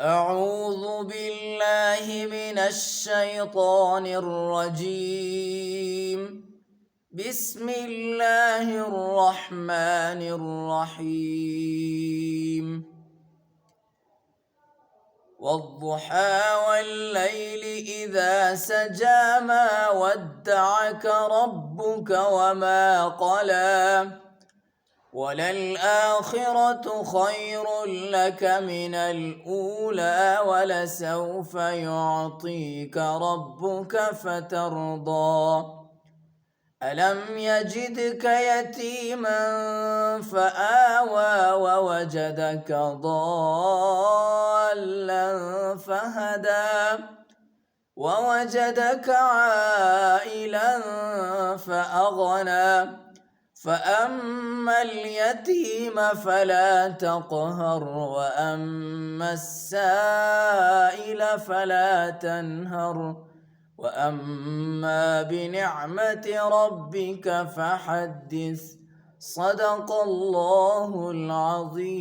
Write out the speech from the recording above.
أعوذ بالله من الشيطان الرجيم. بسم الله الرحمن الرحيم. والضحى والليل إذا سجى ما ودعك ربك وما قلى وللآخرة خير لك من الأولى ولسوف يعطيك ربك فترضى ألم يجدك يتيما فآوى ووجدك ضالا فهدى ووجدك عائلا فأغنى فأما اليتيم فلا تقهر وأما السائل فلا تنهر وأما بنعمة ربك فحدث. صدق الله العظيم.